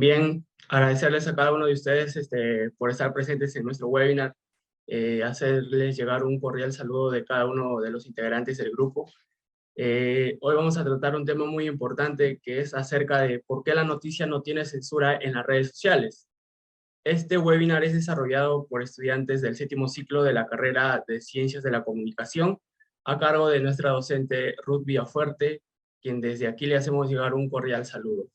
Bien, agradecerles a cada uno de ustedes por estar presentes en nuestro webinar, hacerles llegar un cordial saludo de cada uno de los integrantes del grupo. Hoy vamos a tratar un tema muy importante que es acerca de por qué la noticia no tiene censura en las redes sociales. Este webinar es desarrollado por estudiantes del 7º ciclo de la carrera de Ciencias de la Comunicación, a cargo de nuestra docente Ruth Villafuerte, quien desde aquí le hacemos llegar un cordial saludo.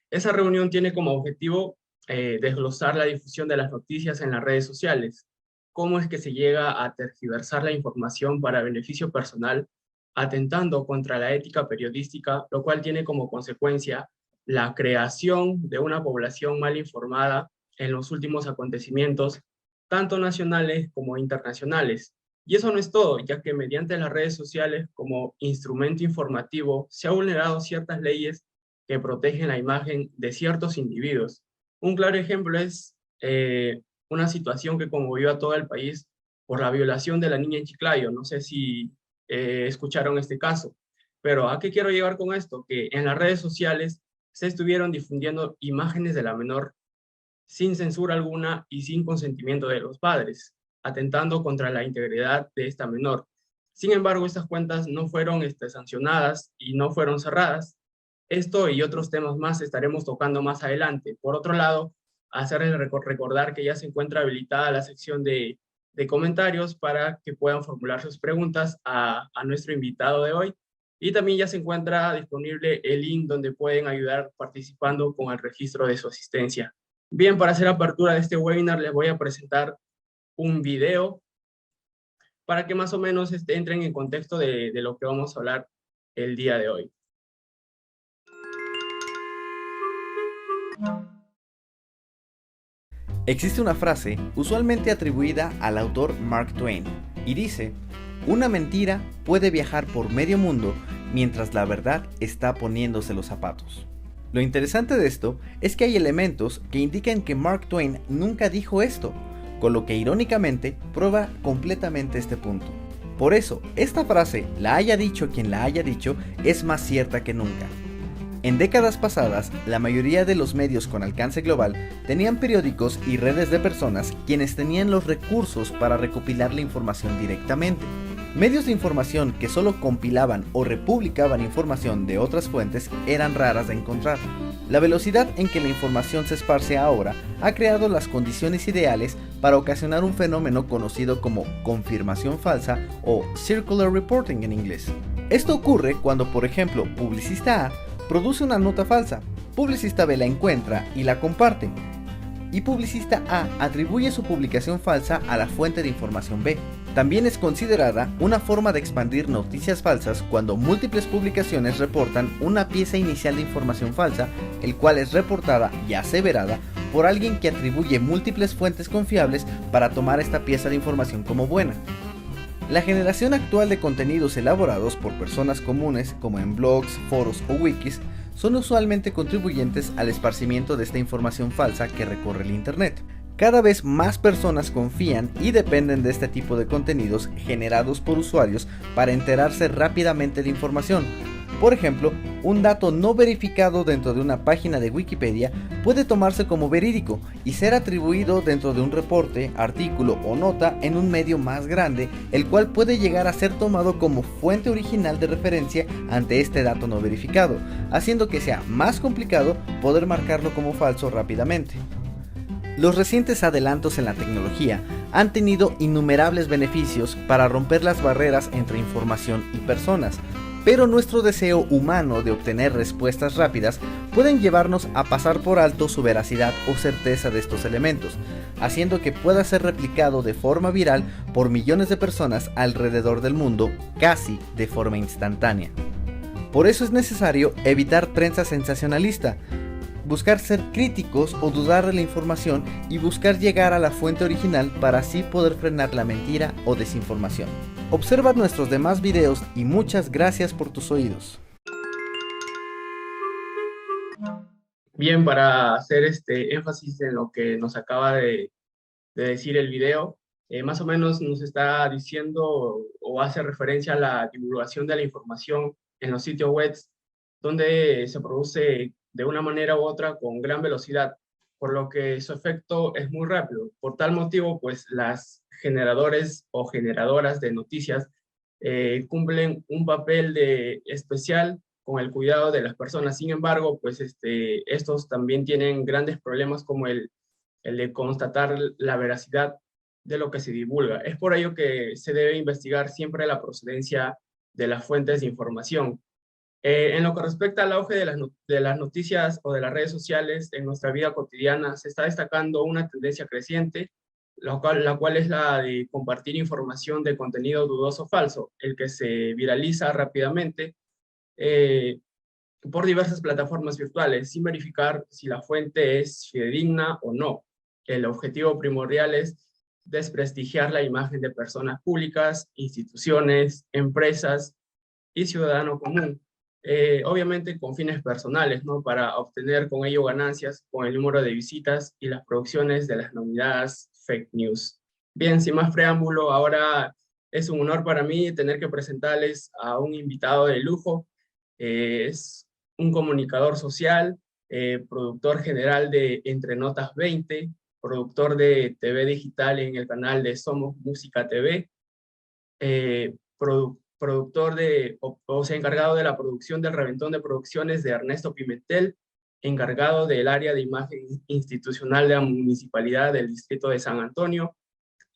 Esa reunión tiene como objetivo desglosar la difusión de las noticias en las redes sociales, cómo es que se llega a tergiversar la información para beneficio personal, atentando contra la ética periodística, lo cual tiene como consecuencia la creación de una población mal informada en los últimos acontecimientos, tanto nacionales como internacionales. Y eso no es todo, ya que mediante las redes sociales como instrumento informativo se han vulnerado ciertas leyes que protegen la imagen de ciertos individuos. Un claro ejemplo es una situación que conmovió a todo el país por la violación de la niña en Chiclayo. No sé si escucharon este caso, pero ¿a qué quiero llegar con esto? Que en las redes sociales se estuvieron difundiendo imágenes de la menor sin censura alguna y sin consentimiento de los padres, atentando contra la integridad de esta menor. Sin embargo, estas cuentas no fueron sancionadas y no fueron cerradas. Esto y otros temas más estaremos tocando más adelante. Por otro lado, hacerles recordar que ya se encuentra habilitada la sección de comentarios para que puedan formular sus preguntas a nuestro invitado de hoy. Y también ya se encuentra disponible el link donde pueden ayudar participando con el registro de su asistencia. Bien, para hacer apertura de este webinar les voy a presentar un video para que más o menos entren en contexto de lo que vamos a hablar el día de hoy. Existe una frase usualmente atribuida al autor Mark Twain y dice: una mentira puede viajar por medio mundo mientras la verdad está poniéndose los zapatos. Lo interesante de esto es que hay elementos que indican que Mark Twain nunca dijo esto, con lo que irónicamente prueba completamente este punto. Por eso, esta frase, la haya dicho quien la haya dicho, es más cierta que nunca. En décadas pasadas, la mayoría de los medios con alcance global tenían periódicos y redes de personas quienes tenían los recursos para recopilar la información directamente. Medios de información que solo compilaban o republicaban información de otras fuentes eran raras de encontrar. La velocidad en que la información se esparce ahora ha creado las condiciones ideales para ocasionar un fenómeno conocido como confirmación falsa o circular reporting en inglés. Esto ocurre cuando, por ejemplo, Publicista A produce una nota falsa, Publicista B la encuentra y la comparte, y Publicista A atribuye su publicación falsa a la fuente de información B. También es considerada una forma de expandir noticias falsas cuando múltiples publicaciones reportan una pieza inicial de información falsa, el cual es reportada y aseverada por alguien que atribuye múltiples fuentes confiables para tomar esta pieza de información como buena. La generación actual de contenidos elaborados por personas comunes, como en blogs, foros o wikis, son usualmente contribuyentes al esparcimiento de esta información falsa que recorre el Internet. Cada vez más personas confían y dependen de este tipo de contenidos generados por usuarios para enterarse rápidamente de información. Por ejemplo, un dato no verificado dentro de una página de Wikipedia puede tomarse como verídico y ser atribuido dentro de un reporte, artículo o nota en un medio más grande, el cual puede llegar a ser tomado como fuente original de referencia ante este dato no verificado, haciendo que sea más complicado poder marcarlo como falso rápidamente. Los recientes adelantos en la tecnología han tenido innumerables beneficios para romper las barreras entre información y personas, pero nuestro deseo humano de obtener respuestas rápidas pueden llevarnos a pasar por alto su veracidad o certeza de estos elementos, haciendo que pueda ser replicado de forma viral por millones de personas alrededor del mundo, casi de forma instantánea. Por eso es necesario evitar prensa sensacionalista, buscar ser críticos o dudar de la información y buscar llegar a la fuente original para así poder frenar la mentira o desinformación. Observa nuestros demás videos y muchas gracias por tus oídos. Bien, para hacer énfasis en lo que nos acaba de decir el video, más o menos nos está diciendo o hace referencia a la divulgación de la información en los sitios web donde se produce de una manera u otra con gran velocidad, por lo que su efecto es muy rápido. Por tal motivo, pues las generadores o generadoras de noticias cumplen un papel especial con el cuidado de las personas. Sin embargo, pues estos también tienen grandes problemas como el de constatar la veracidad de lo que se divulga. Es por ello que se debe investigar siempre la procedencia de las fuentes de información. En lo que respecta al auge de las noticias o de las redes sociales en nuestra vida cotidiana, se está destacando una tendencia creciente, la cual es la de compartir información de contenido dudoso o falso, el que se viraliza rápidamente eh, por diversas plataformas virtuales, sin verificar si la fuente es fidedigna o no. El objetivo primordial es desprestigiar la imagen de personas públicas, instituciones, empresas y ciudadano común. Obviamente con fines personales, ¿no? Para obtener con ello ganancias con el número de visitas y las producciones de las denominadas fake news. Bien, sin más preámbulo, ahora es un honor para mí tener que presentarles a un invitado de lujo. Es un comunicador social, productor general de Entre Notas 20, productor de TV digital en el canal de Somos Música TV, productor o sea, encargado de la producción del Reventón de Producciones de Ernesto Pimentel, encargado del área de imagen institucional de la Municipalidad del Distrito de San Antonio.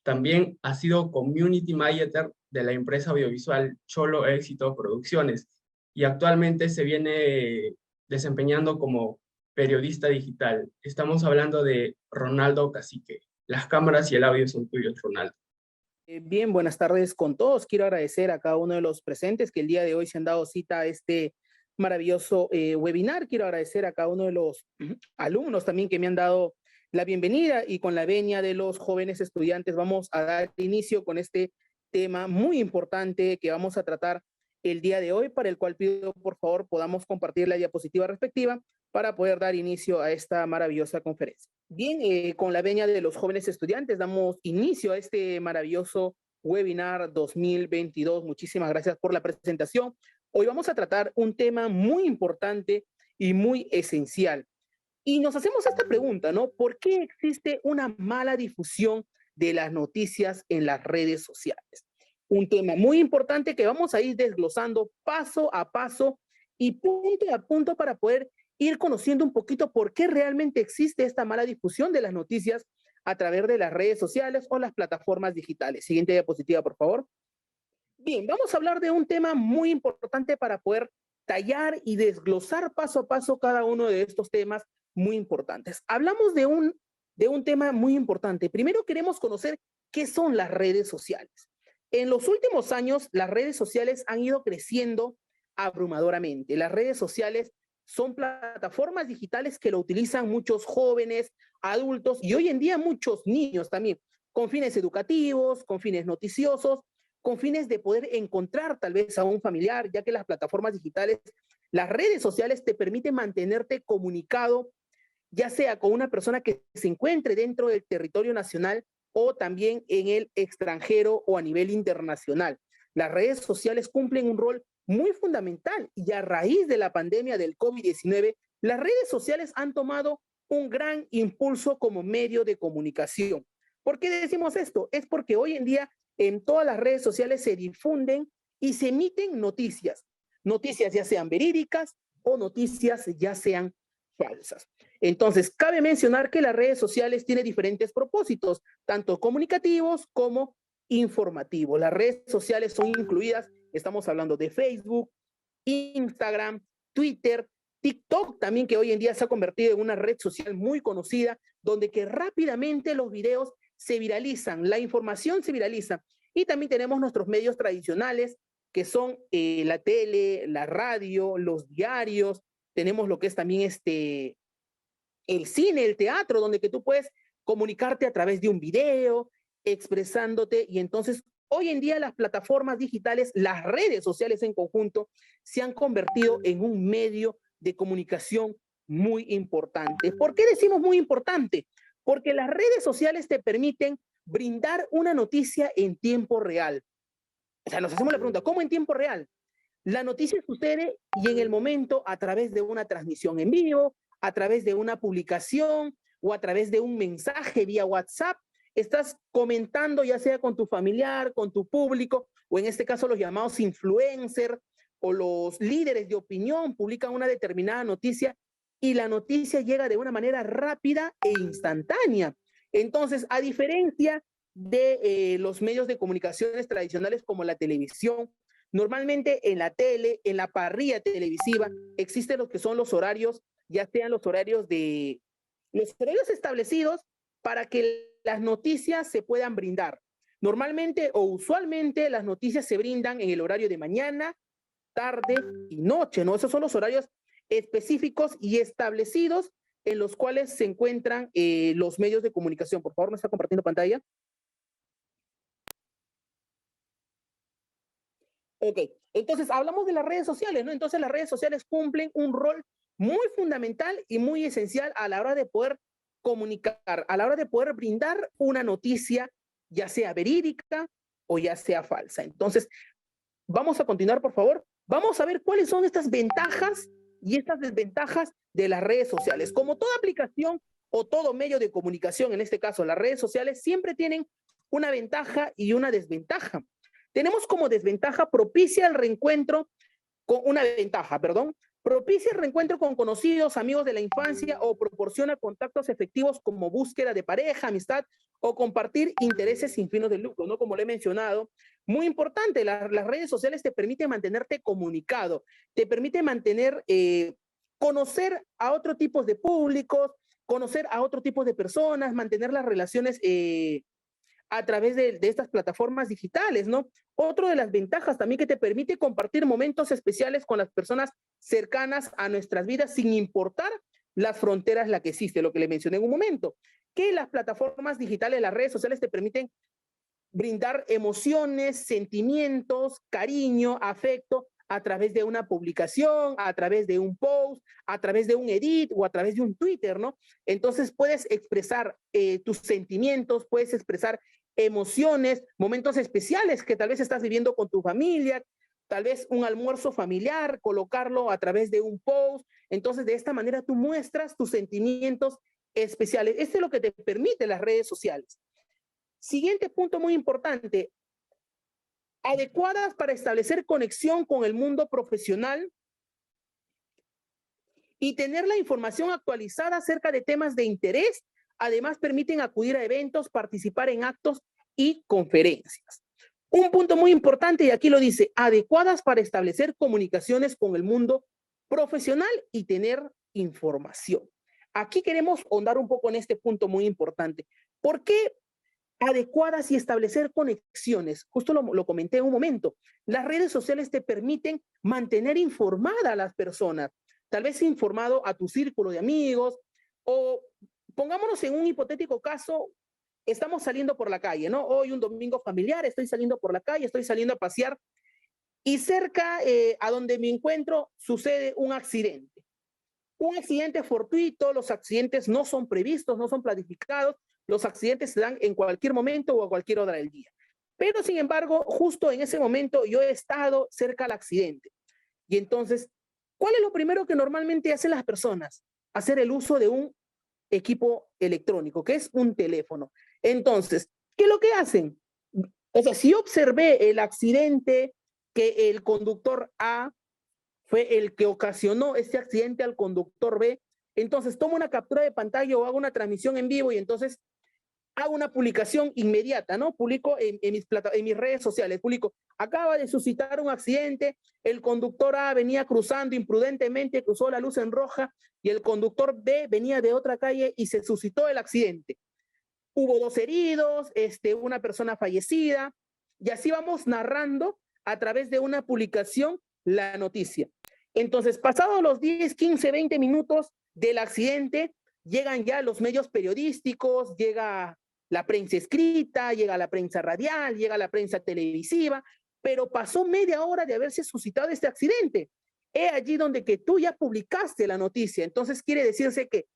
También ha sido Community Manager de la empresa audiovisual Cholo Éxito Producciones y actualmente se viene desempeñando como periodista digital. Estamos hablando de Ronaldo Cacique. Las cámaras y el audio son tuyos, Ronaldo. Bien, buenas tardes con todos. Quiero agradecer a cada uno de los presentes que el día de hoy se han dado cita a este maravilloso webinar. Quiero agradecer a cada uno de los alumnos también que me han dado la bienvenida, y con la venia de los jóvenes estudiantes vamos a dar inicio con este tema muy importante que vamos a tratar el día de hoy, para el cual pido por favor podamos compartir la diapositiva respectiva para poder dar inicio a esta maravillosa conferencia. Bien, con la venia de los jóvenes estudiantes damos inicio a este maravilloso webinar 2022. Muchísimas gracias por la presentación. Hoy vamos a tratar un tema muy importante y muy esencial. Y nos hacemos esta pregunta, ¿no? ¿Por qué existe una mala difusión de las noticias en las redes sociales? Un tema muy importante que vamos a ir desglosando paso a paso y punto a punto para poder ir conociendo un poquito por qué realmente existe esta mala difusión de las noticias a través de las redes sociales o las plataformas digitales. Siguiente diapositiva, por favor. Bien, vamos a hablar de un tema muy importante para poder tallar y desglosar paso a paso cada uno de estos temas muy importantes. Hablamos de un tema muy importante. Primero queremos conocer qué son las redes sociales. En los últimos años, las redes sociales han ido creciendo abrumadoramente. Las redes sociales son plataformas digitales que lo utilizan muchos jóvenes, adultos y hoy en día muchos niños también, con fines educativos, con fines noticiosos, con fines de poder encontrar tal vez a un familiar, ya que las plataformas digitales, las redes sociales te permiten mantenerte comunicado, ya sea con una persona que se encuentre dentro del territorio nacional o también en el extranjero o a nivel internacional. Las redes sociales cumplen un rol muy fundamental, y a raíz de la pandemia del COVID-19, las redes sociales han tomado un gran impulso como medio de comunicación. ¿Por qué decimos esto? Es porque hoy en día en todas las redes sociales se difunden y se emiten noticias ya sean verídicas o noticias ya sean falsas. Entonces, cabe mencionar que las redes sociales tienen diferentes propósitos, tanto comunicativos como informativos. Las redes sociales son incluidas, estamos hablando de Facebook, Instagram, Twitter, TikTok también, que hoy en día se ha convertido en una red social muy conocida, donde que rápidamente los videos se viralizan, la información se viraliza. Y también tenemos nuestros medios tradicionales, que son la tele, la radio, los diarios, tenemos lo que es también el cine, el teatro, donde que tú puedes comunicarte a través de un video, expresándote, y entonces hoy en día las plataformas digitales, las redes sociales en conjunto, se han convertido en un medio de comunicación muy importante. ¿Por qué decimos muy importante? Porque las redes sociales te permiten brindar una noticia en tiempo real. O sea, nos hacemos la pregunta, ¿cómo en tiempo real? La noticia sucede y en el momento, a través de una transmisión en vivo, a través de una publicación o a través de un mensaje vía WhatsApp, estás comentando ya sea con tu familiar, con tu público, o en este caso los llamados influencers o los líderes de opinión publican una determinada noticia y la noticia llega de una manera rápida e instantánea. Entonces, a diferencia de los medios de comunicaciones tradicionales como la televisión, normalmente en la tele, en la parrilla televisiva, existen lo que son los horarios, ya sean los horarios establecidos para que las noticias se puedan brindar. Normalmente o usualmente las noticias se brindan en el horario de mañana, tarde y noche, ¿no? Esos son los horarios específicos y establecidos en los cuales se encuentran los medios de comunicación. Por favor, ¿me está compartiendo pantalla? Ok, entonces hablamos de las redes sociales, ¿no? Entonces las redes sociales cumplen un rol muy fundamental y muy esencial a la hora de poder comunicar, a la hora de poder brindar una noticia, ya sea verídica o ya sea falsa. Entonces, vamos a continuar, por favor. Vamos a ver cuáles son estas ventajas y estas desventajas de las redes sociales. Como toda aplicación o todo medio de comunicación, en este caso las redes sociales, siempre tienen una ventaja y una desventaja. Tenemos como desventaja propicia el reencuentro con una ventaja, perdón, propicia el reencuentro con conocidos, amigos de la infancia o proporciona contactos efectivos como búsqueda de pareja, amistad o compartir intereses sin fines de lucro, ¿no? Como le he mencionado, muy importante, las redes sociales te permiten mantenerte comunicado, te permite mantener, conocer a otro tipo de públicos, conocer a otro tipo de personas, mantener las relaciones a través de estas plataformas digitales, ¿no? Otro de las ventajas también que te permite compartir momentos especiales con las personas cercanas a nuestras vidas sin importar las fronteras la que existe, lo que le mencioné en un momento, que las plataformas digitales, las redes sociales te permiten brindar emociones, sentimientos, cariño, afecto a través de una publicación, a través de un post, a través de un edit o a través de un Twitter, ¿no? Entonces puedes expresar tus sentimientos, puedes expresar emociones, momentos especiales que tal vez estás viviendo con tu familia, tal vez un almuerzo familiar, colocarlo a través de un post. Entonces, de esta manera tú muestras tus sentimientos especiales. Esto es lo que te permite las redes sociales. Siguiente punto muy importante, adecuadas para establecer conexión con el mundo profesional y tener la información actualizada acerca de temas de interés. Además, permiten acudir a eventos, participar en actos y conferencias. Un punto muy importante, y aquí lo dice, adecuadas para establecer comunicaciones con el mundo profesional y tener información. Aquí queremos ahondar un poco en este punto muy importante. ¿Por qué adecuadas y establecer conexiones? Justo lo comenté en un momento. Las redes sociales te permiten mantener informada a las personas, tal vez informado a tu círculo de amigos, o pongámonos en un hipotético caso, estamos saliendo por la calle, ¿no? Hoy un domingo familiar, estoy saliendo por la calle, estoy saliendo a pasear y cerca a donde me encuentro sucede un accidente. Un accidente fortuito, los accidentes no son previstos, no son planificados, los accidentes se dan en cualquier momento o a cualquier hora del día. Pero sin embargo, justo en ese momento yo he estado cerca al accidente. Y entonces, ¿cuál es lo primero que normalmente hacen las personas? Hacer el uso de un equipo electrónico, que es un teléfono. Entonces, ¿qué es lo que hacen? O sea, si yo observé el accidente que el conductor A fue el que ocasionó este accidente al conductor B, entonces tomo una captura de pantalla o hago una transmisión en vivo y entonces hago una publicación inmediata, ¿no? Publico en mis redes sociales, publico, acaba de suscitar un accidente, el conductor A venía cruzando imprudentemente, cruzó la luz en roja y el conductor B venía de otra calle y se suscitó el accidente. Hubo 2 heridos, una persona fallecida, y así vamos narrando a través de una publicación la noticia. Entonces, pasados los 10, 15, 20 minutos del accidente, llegan ya los medios periodísticos, llega la prensa escrita, llega la prensa radial, llega la prensa televisiva, pero pasó media hora de haberse suscitado este accidente. Es allí donde que tú ya publicaste la noticia. Entonces, quiere decirse que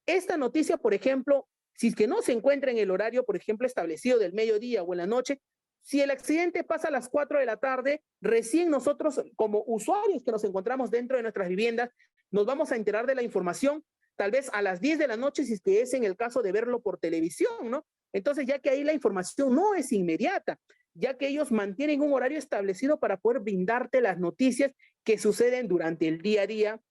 esta noticia, por ejemplo, si es que no se encuentra en el horario, por ejemplo, establecido del mediodía o en la noche, Si el accidente pasa a las 4 de la tarde, recién nosotros como usuarios que nos encontramos dentro de nuestras viviendas, nos vamos a enterar de la información tal vez a las 10 de la noche, si es que es en el caso de verlo por televisión, ¿no? Entonces, ya que ahí la información no es inmediata, ya que ellos mantienen un horario establecido para poder brindarte las noticias que suceden durante el día a día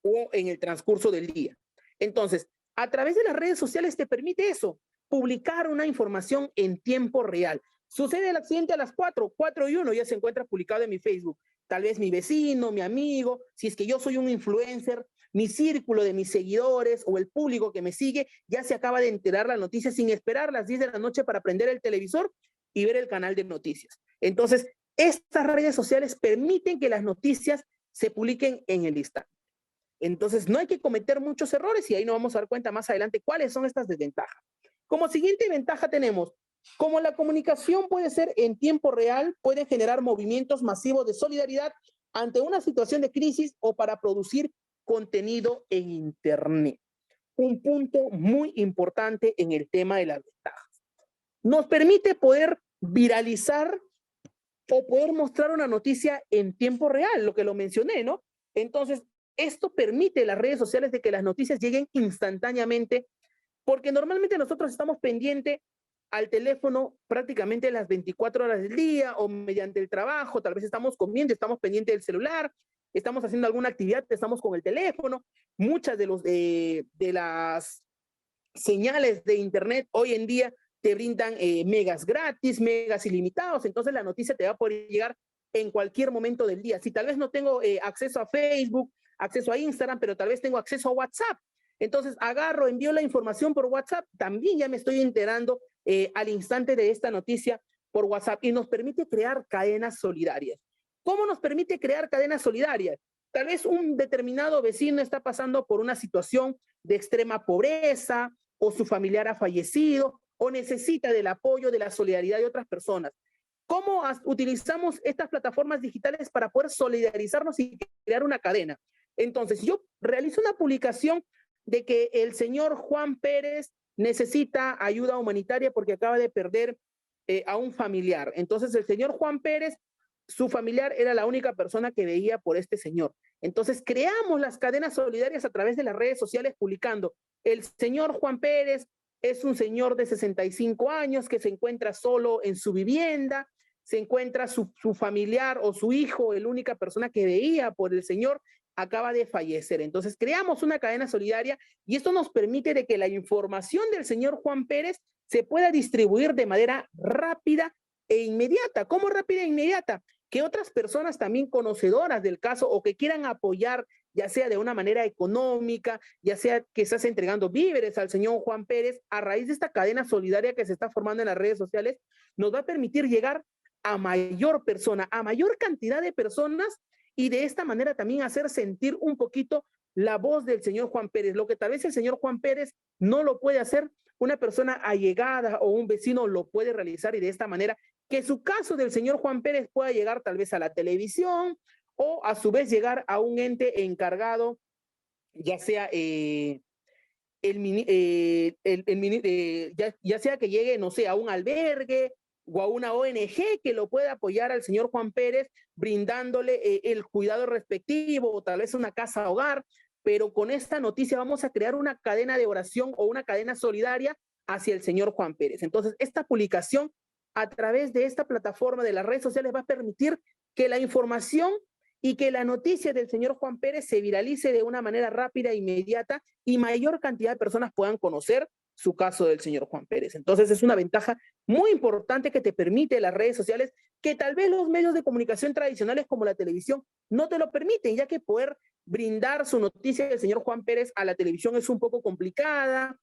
o en el transcurso del día. Entonces, a través de las redes sociales te permite eso, publicar una información en tiempo real. Sucede el accidente a las 4:01, ya se encuentra publicado en mi Facebook. Tal vez mi vecino, mi amigo, si es que yo soy un influencer, mi círculo de mis seguidores o el público que me sigue ya se acaba de enterar la noticia sin esperar las 10 de la noche para prender el televisor y ver el canal de noticias. Entonces, estas redes sociales permiten que las noticias se publiquen en el instante. Entonces, no hay que cometer muchos errores y ahí nos vamos a dar cuenta más adelante cuáles son estas desventajas. Como siguiente ventaja tenemos, como la comunicación puede ser en tiempo real, puede generar movimientos masivos de solidaridad ante una situación de crisis o para producir contenido en Internet. Un punto muy importante en el tema de las ventajas. Nos permite poder viralizar o poder mostrar una noticia en tiempo real, lo que lo mencioné, ¿no? Entonces, esto permite a las redes sociales de que las noticias lleguen instantáneamente, porque normalmente nosotros estamos pendientes al teléfono prácticamente las 24 horas del día o mediante el trabajo, tal vez estamos comiendo, estamos pendientes del celular, estamos haciendo alguna actividad, estamos con el teléfono. Muchas de las señales de Internet hoy en día te brindan megas gratis, megas ilimitados, entonces la noticia te va a poder llegar en cualquier momento del día. Si tal vez no tengo acceso a Facebook, acceso a Instagram, pero tal vez tengo acceso a WhatsApp, entonces agarro, envío la información por WhatsApp, también ya me estoy enterando al instante de esta noticia por WhatsApp y nos permite crear cadenas solidarias. ¿Cómo nos permite crear cadenas solidarias? Tal vez un determinado vecino está pasando por una situación de extrema pobreza o su familiar ha fallecido o necesita del apoyo, de la solidaridad de otras personas. ¿Cómo utilizamos estas plataformas digitales para poder solidarizarnos y crear una cadena? Entonces, yo realizo una publicación de que el señor Juan Pérez necesita ayuda humanitaria porque acaba de perder a un familiar. Entonces, el señor Juan Pérez, su familiar era la única persona que veía por este señor. Entonces, creamos las cadenas solidarias a través de las redes sociales publicando: el señor Juan Pérez es un señor de 65 años que se encuentra solo en su vivienda, se encuentra su familiar o su hijo, la única persona que veía por el señor, acaba de fallecer. Entonces, creamos una cadena solidaria y esto nos permite de que la información del señor Juan Pérez se pueda distribuir de manera rápida e inmediata. ¿Cómo rápida e inmediata? Que otras personas también conocedoras del caso o que quieran apoyar, ya sea de una manera económica, ya sea que estás entregando víveres al señor Juan Pérez, a raíz de esta cadena solidaria que se está formando en las redes sociales, nos va a permitir llegar a mayor persona, a mayor cantidad de personas y de esta manera también hacer sentir un poquito la voz del señor Juan Pérez, lo que tal vez el señor Juan Pérez no lo puede hacer, una persona allegada o un vecino lo puede realizar y de esta manera que su caso del señor Juan Pérez pueda llegar tal vez a la televisión o a su vez llegar a un ente encargado, ya sea ya sea que llegue, no sé, a un albergue o a una ONG que lo pueda apoyar al señor Juan Pérez, brindándole el cuidado respectivo o tal vez una casa hogar, pero con esta noticia vamos a crear una cadena de oración o una cadena solidaria hacia el señor Juan Pérez. Entonces, esta publicación a través de esta plataforma de las redes sociales va a permitir que la información y que la noticia del señor Juan Pérez se viralice de una manera rápida e inmediata y mayor cantidad de personas puedan conocer su caso del señor Juan Pérez. Entonces es una ventaja muy importante que te permite las redes sociales que tal vez los medios de comunicación tradicionales como la televisión no te lo permiten, ya que poder brindar su noticia del señor Juan Pérez a la televisión es un poco complicada,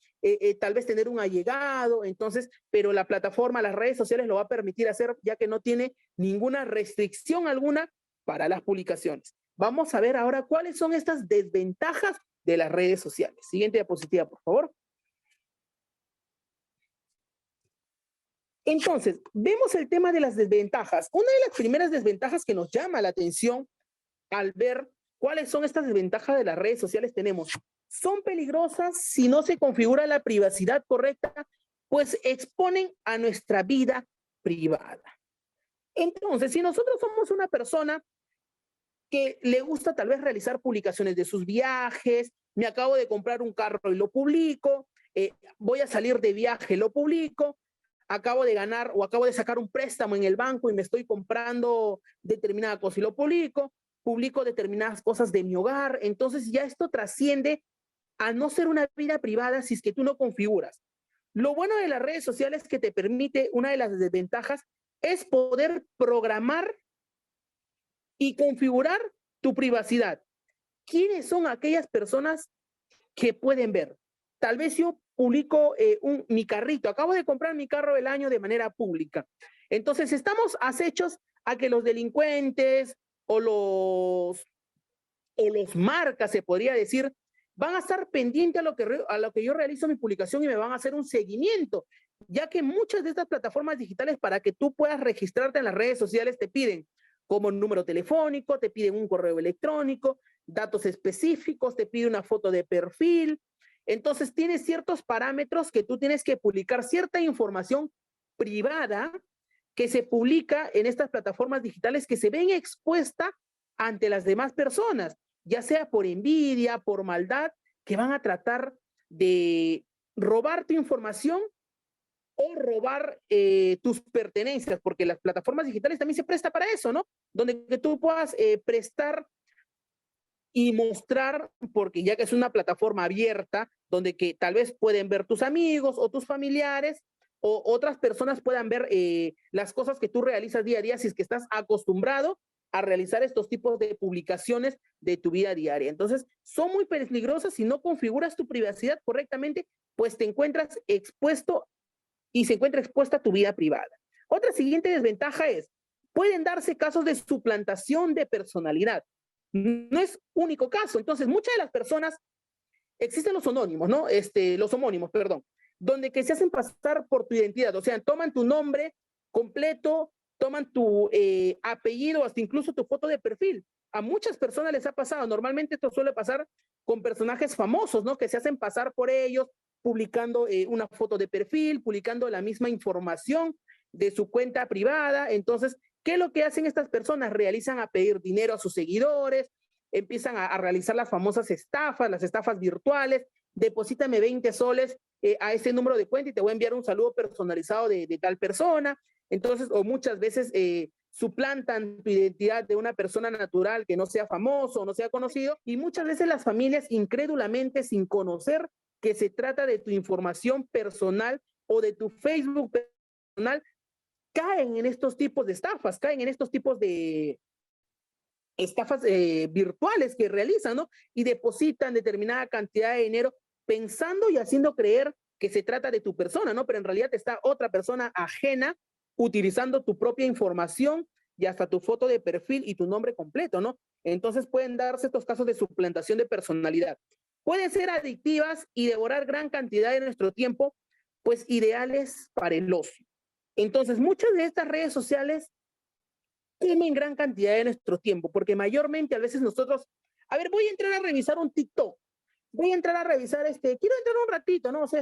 tal vez tener un allegado, entonces, pero la plataforma, las redes sociales lo va a permitir hacer ya que no tiene ninguna restricción alguna para las publicaciones. Vamos a ver ahora cuáles son estas desventajas de las redes sociales. Siguiente diapositiva, por favor. Entonces, vemos el tema de las desventajas. Una de las primeras desventajas que nos llama la atención al ver cuáles son estas desventajas de las redes sociales tenemos: son peligrosas si no se configura la privacidad correcta, pues exponen a nuestra vida privada. Entonces, si nosotros somos una persona que le gusta tal vez realizar publicaciones de sus viajes, me acabo de comprar un carro y lo publico, voy a salir de viaje, lo publico, acabo de ganar o acabo de sacar un préstamo en el banco y me estoy comprando determinada cosa y lo publico determinadas cosas de mi hogar, entonces ya esto trasciende a no ser una vida privada si es que tú no configuras. Lo bueno de las redes sociales que te permite, una de las desventajas, es poder programar y configurar tu privacidad. ¿Quiénes son aquellas personas que pueden ver? Tal vez yo publico mi carrito, acabo de comprar mi carro del año de manera pública. Entonces estamos acechos a que los delincuentes o los marcas, se podría decir, van a estar pendientes a lo que yo realizo mi publicación y me van a hacer un seguimiento, ya que muchas de estas plataformas digitales para que tú puedas registrarte en las redes sociales te piden como número telefónico, te piden un correo electrónico, datos específicos, te pide una foto de perfil. Entonces tienes ciertos parámetros que tú tienes que publicar cierta información privada que se publica en estas plataformas digitales que se ven expuesta ante las demás personas, ya sea por envidia, por maldad, que van a tratar de robar tu información o robar tus pertenencias, porque las plataformas digitales también se presta para eso, ¿no? Donde que tú puedas prestar y mostrar, porque ya que es una plataforma abierta, donde que tal vez pueden ver tus amigos o tus familiares, o otras personas puedan ver las cosas que tú realizas día a día, si es que estás acostumbrado a realizar estos tipos de publicaciones de tu vida diaria. Entonces, son muy peligrosas si no configuras tu privacidad correctamente, pues te encuentras expuesto y se encuentra expuesta tu vida privada. Otra siguiente desventaja es, pueden darse casos de suplantación de personalidad. No es único caso. Entonces, muchas de las personas, existen los anónimos, ¿no? Los homónimos, perdón, donde que se hacen pasar por tu identidad, o sea, toman tu nombre completo, toman tu apellido, hasta incluso tu foto de perfil. A muchas personas les ha pasado, normalmente esto suele pasar con personajes famosos, ¿no? Que se hacen pasar por ellos, publicando una foto de perfil, publicando la misma información de su cuenta privada. Entonces, ¿qué es lo que hacen estas personas? Realizan a pedir dinero a sus seguidores, empiezan a realizar las famosas estafas, las estafas virtuales, deposítame 20 soles a ese número de cuenta y te voy a enviar un saludo personalizado de tal persona. Entonces, o muchas veces suplantan tu identidad de una persona natural que no sea famoso o no sea conocido, y muchas veces las familias incrédulamente, sin conocer que se trata de tu información personal o de tu Facebook personal, caen en estos tipos de estafas, caen en estos tipos de estafas virtuales que realizan, ¿no? Y depositan determinada cantidad de dinero pensando y haciendo creer que se trata de tu persona, ¿no? Pero en realidad está otra persona ajena utilizando tu propia información y hasta tu foto de perfil y tu nombre completo, ¿no? Entonces pueden darse estos casos de suplantación de personalidad. Pueden ser adictivas y devorar gran cantidad de nuestro tiempo, pues ideales para el ocio. Entonces, muchas de estas redes sociales comen gran cantidad de nuestro tiempo, porque mayormente a veces nosotros, a ver, voy a entrar a revisar un TikTok, voy a entrar a revisar quiero entrar un ratito, ¿no? O sea,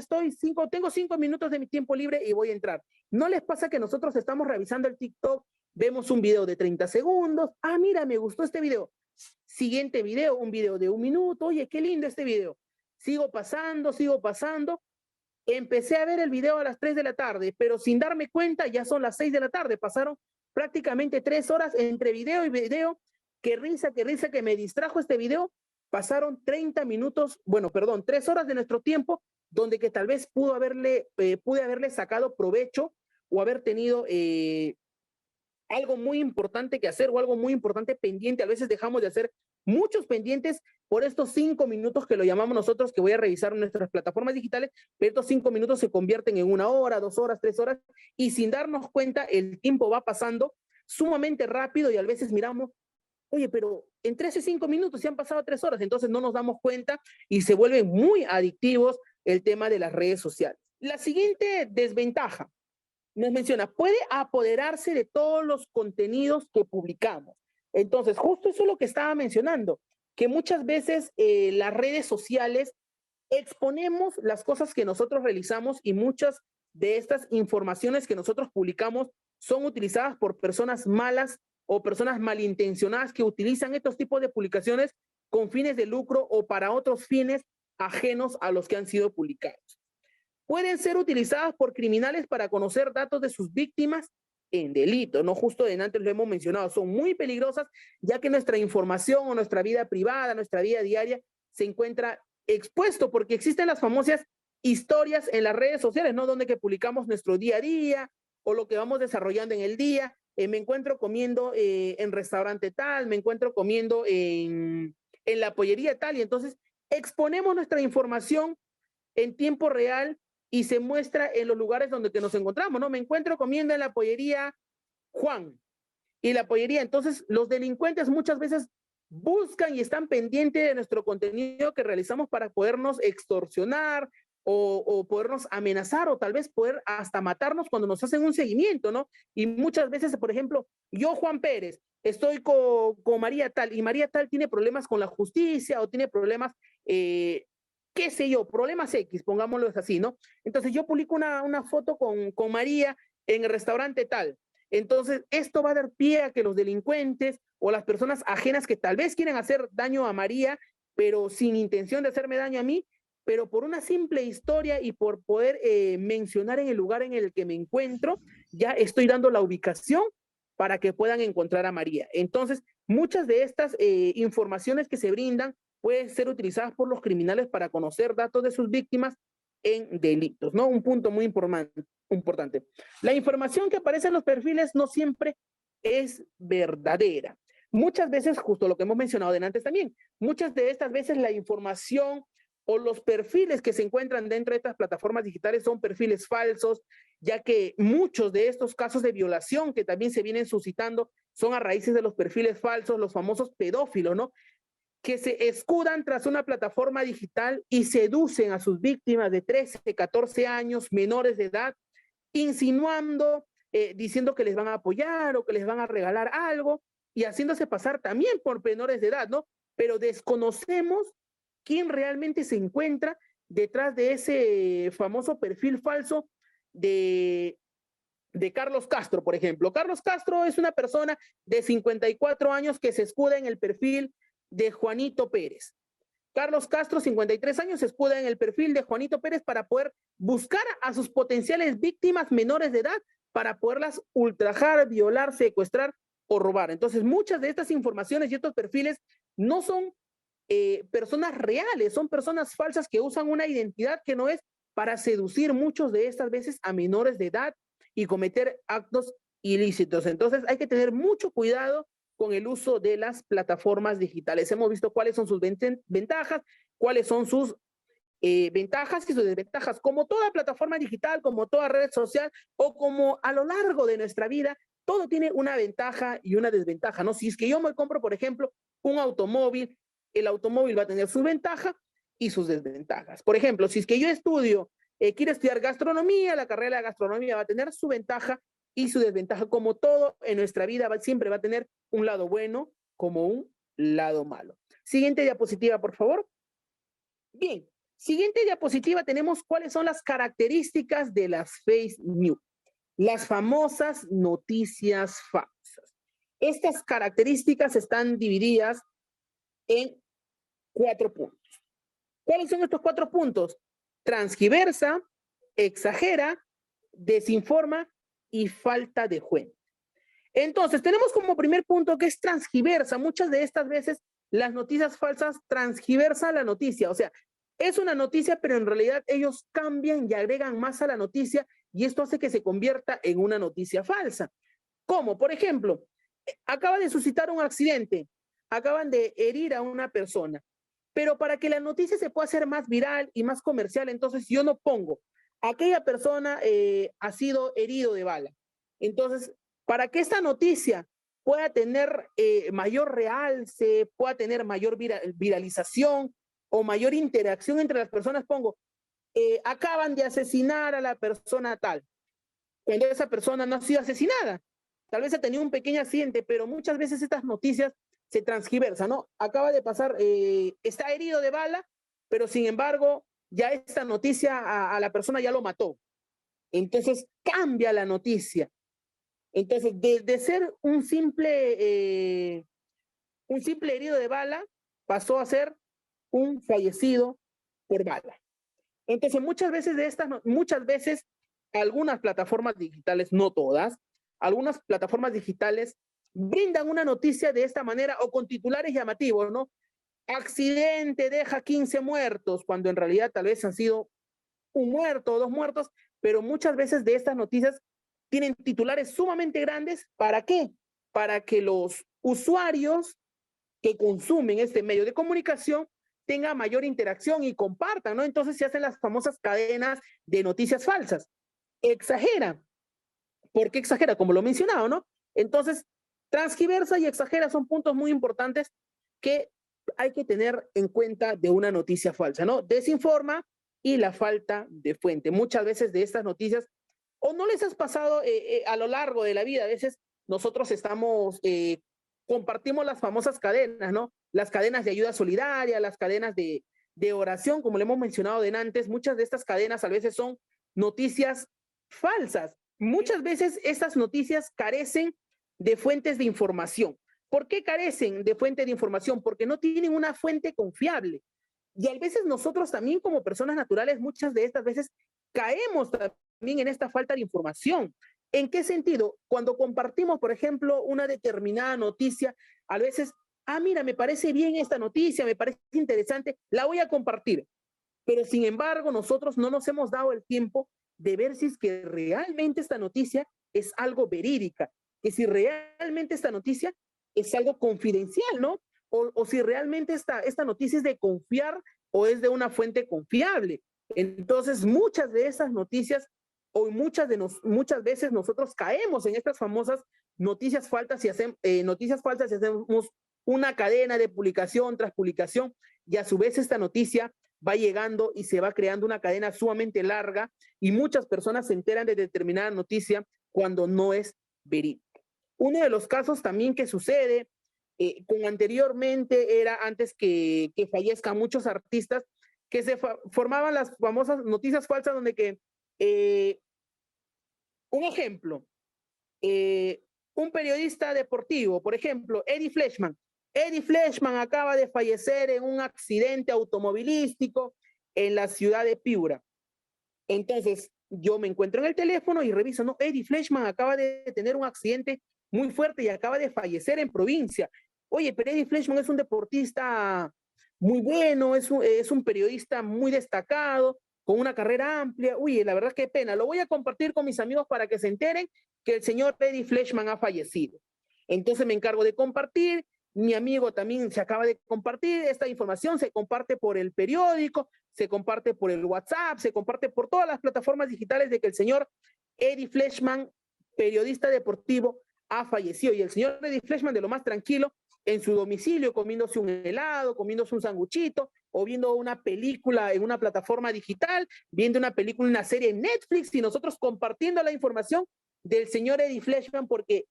tengo 5 minutos de mi tiempo libre y voy a entrar. ¿No les pasa que nosotros estamos revisando el TikTok, vemos un video de 30 segundos, mira, me gustó este video, siguiente video, un video de 1 minuto, oye, qué lindo este video, sigo pasando, empecé a ver el video a las 3 de la tarde, pero sin darme cuenta ya son las 6 de la tarde, pasaron prácticamente 3 horas entre video y video, qué risa, que me distrajo este video, pasaron 30 minutos, 3 horas de nuestro tiempo, donde que tal vez pude haberle sacado provecho o haber tenido algo muy importante que hacer o algo muy importante pendiente. A veces dejamos de hacer muchos pendientes por estos 5 minutos que lo llamamos nosotros, que voy a revisar en nuestras plataformas digitales, pero estos 5 minutos se convierten en 1 hora, 2 horas, 3 horas, y sin darnos cuenta el tiempo va pasando sumamente rápido y a veces miramos, oye, pero entre esos 5 minutos se han pasado 3 horas, entonces no nos damos cuenta y se vuelven muy adictivos el tema de las redes sociales. La siguiente desventaja nos menciona, puede apoderarse de todos los contenidos que publicamos. Entonces, justo eso es lo que estaba mencionando, que muchas veces las redes sociales exponemos las cosas que nosotros realizamos y muchas de estas informaciones que nosotros publicamos son utilizadas por personas malas o personas malintencionadas que utilizan estos tipos de publicaciones con fines de lucro o para otros fines ajenos a los que han sido publicados. Pueden ser utilizadas por criminales para conocer datos de sus víctimas en delito, ¿no? Justo de antes lo hemos mencionado, son muy peligrosas ya que nuestra información o nuestra vida privada, nuestra vida diaria se encuentra expuesto porque existen las famosas historias en las redes sociales, ¿no? Donde que publicamos nuestro día a día o lo que vamos desarrollando en el día. Me encuentro comiendo en restaurante tal, me encuentro comiendo en la pollería tal, y entonces exponemos nuestra información en tiempo real y se muestra en los lugares donde que nos encontramos, ¿no? Me encuentro comiendo en la pollería Juan y la pollería. Entonces, los delincuentes muchas veces buscan y están pendientes de nuestro contenido que realizamos para podernos extorsionar o podernos amenazar o tal vez poder hasta matarnos cuando nos hacen un seguimiento, ¿no? Y muchas veces, por ejemplo, yo, Juan Pérez, estoy con María tal y María tal tiene problemas con la justicia o tiene problemas, qué sé yo, problemas X, pongámoslo así, ¿no? Entonces yo publico una foto con María en el restaurante tal. Entonces esto va a dar pie a que los delincuentes o las personas ajenas que tal vez quieren hacer daño a María, pero sin intención de hacerme daño a mí, pero por una simple historia y por poder mencionar en el lugar en el que me encuentro, ya estoy dando la ubicación para que puedan encontrar a María. Entonces, muchas de estas informaciones que se brindan pueden ser utilizadas por los criminales para conocer datos de sus víctimas en delitos, ¿no? Un punto muy importante. La información que aparece en los perfiles no siempre es verdadera. Muchas veces, justo lo que hemos mencionado antes también, muchas de estas veces la información o los perfiles que se encuentran dentro de estas plataformas digitales son perfiles falsos, ya que muchos de estos casos de violación que también se vienen suscitando son a raíces de los perfiles falsos, los famosos pedófilos, ¿no? Que se escudan tras una plataforma digital y seducen a sus víctimas de 13, 14 años, menores de edad, insinuando, diciendo que les van a apoyar o que les van a regalar algo y haciéndose pasar también por menores de edad, ¿no? Pero desconocemos quién realmente se encuentra detrás de ese famoso perfil falso de Carlos Castro, por ejemplo. Carlos Castro es una persona de 54 años que se escuda en el perfil de Juanito Pérez. Carlos Castro, 53 años, se escuda en el perfil de Juanito Pérez para poder buscar a sus potenciales víctimas menores de edad para poderlas ultrajar, violar, secuestrar o robar. Entonces, muchas de estas informaciones y estos perfiles no son personas reales, son personas falsas que usan una identidad que no es para seducir muchos de estas veces a menores de edad y cometer actos ilícitos. Entonces hay que tener mucho cuidado con el uso de las plataformas digitales. Hemos visto cuáles son sus ventajas, cuáles son sus ventajas y sus desventajas. Como toda plataforma digital, como toda red social o como a lo largo de nuestra vida, todo tiene una ventaja y una desventaja, ¿no? Si es que yo me compro, por ejemplo, un automóvil, el automóvil va a tener su ventaja y sus desventajas. Por ejemplo, si es que yo estudio, quiero estudiar gastronomía, la carrera de gastronomía va a tener su ventaja y su desventaja. Como todo en nuestra vida siempre va a tener un lado bueno como un lado malo. Siguiente diapositiva, por favor. Bien, siguiente diapositiva tenemos cuáles son las características de las fake news, las famosas noticias falsas. Estas características están divididas en 4 puntos. ¿Cuáles son estos 4 puntos? Transgiversa, exagera, desinforma y falta de fuente. Entonces, tenemos como primer punto que es transgiversa. Muchas de estas veces las noticias falsas transgiversan la noticia. O sea, es una noticia, pero en realidad ellos cambian y agregan más a la noticia y esto hace que se convierta en una noticia falsa. ¿Cómo? Por ejemplo, acaba de suscitar un accidente, acaban de herir a una persona, pero para que la noticia se pueda hacer más viral y más comercial, entonces yo no pongo, aquella persona ha sido herido de bala. Entonces, para que esta noticia pueda tener mayor realce, pueda tener mayor viralización o mayor interacción entre las personas, pongo, acaban de asesinar a la persona tal, cuando esa persona no ha sido asesinada. Tal vez ha tenido un pequeño accidente, pero muchas veces estas noticias se transgiversan, ¿no? Acaba de pasar, está herido de bala, pero sin embargo, ya esta noticia a la persona ya lo mató. Entonces cambia la noticia. Entonces, de ser un simple herido de bala, pasó a ser un fallecido por bala. Entonces, muchas veces, algunas plataformas digitales, no todas, algunas plataformas digitales brindan una noticia de esta manera o con titulares llamativos, ¿no? Accidente deja 15 muertos, cuando en realidad tal vez han sido un muerto o dos muertos, pero muchas veces de estas noticias tienen titulares sumamente grandes. ¿Para qué? Para que los usuarios que consumen este medio de comunicación tengan mayor interacción y compartan, ¿no? Entonces se hacen las famosas cadenas de noticias falsas. Exagera. ¿Por qué exagera? Como lo he mencionado, ¿no? Entonces, transgiversa y exagera son puntos muy importantes que hay que tener en cuenta de una noticia falsa, ¿no? Desinforma y la falta de fuente. Muchas veces de estas noticias, o no les has pasado a lo largo de la vida, a veces nosotros compartimos las famosas cadenas, ¿no? Las cadenas de ayuda solidaria, las cadenas de oración, como le hemos mencionado de antes, muchas de estas cadenas a veces son noticias falsas. Muchas veces estas noticias carecen de fuentes de información. ¿Por qué carecen de fuente de información? Porque no tienen una fuente confiable. Y a veces nosotros también como personas naturales, muchas de estas veces caemos también en esta falta de información. ¿En qué sentido? Cuando compartimos, por ejemplo, una determinada noticia, a veces, mira, me parece bien esta noticia, me parece interesante, la voy a compartir. Pero sin embargo, nosotros no nos hemos dado el tiempo de ver si es que realmente esta noticia es algo verídica, que si realmente esta noticia es algo confidencial, ¿no? O si realmente esta noticia es de confiar o es de una fuente confiable. Entonces, muchas de esas noticias o muchas veces nosotros caemos en estas famosas noticias falsas y hacemos una cadena de publicación tras publicación y a su vez esta noticia va llegando y se va creando una cadena sumamente larga y muchas personas se enteran de determinada noticia cuando no es verídica. Uno de los casos también que sucede con anteriormente era antes que fallezcan muchos artistas que se formaban las famosas noticias falsas donde que un ejemplo, un periodista deportivo, por ejemplo, Eddie Fleischmann. Eddie Fleischmann acaba de fallecer en un accidente automovilístico en la ciudad de Piura. Entonces, yo me encuentro en el teléfono y reviso, no, Eddie Fleischmann acaba de tener un accidente muy fuerte y acaba de fallecer en provincia. Oye, pero Eddie Fleischmann es un deportista muy bueno, es un periodista muy destacado, con una carrera amplia. Uy, la verdad qué pena. Lo voy a compartir con mis amigos para que se enteren que el señor Eddie Fleischmann ha fallecido. Entonces me encargo de compartir. Mi amigo también se acaba de compartir. Esta información se comparte por el periódico, se comparte por el WhatsApp, se comparte por todas las plataformas digitales de que el señor Eddie Fleischmann, periodista deportivo, ha fallecido. Y el señor Eddie Fleischmann, de lo más tranquilo, en su domicilio, comiéndose un helado, comiéndose un sanguchito, o viendo una película en una plataforma digital, viendo una película, una serie en Netflix, y nosotros compartiendo la información del señor Eddie Fleischmann, porque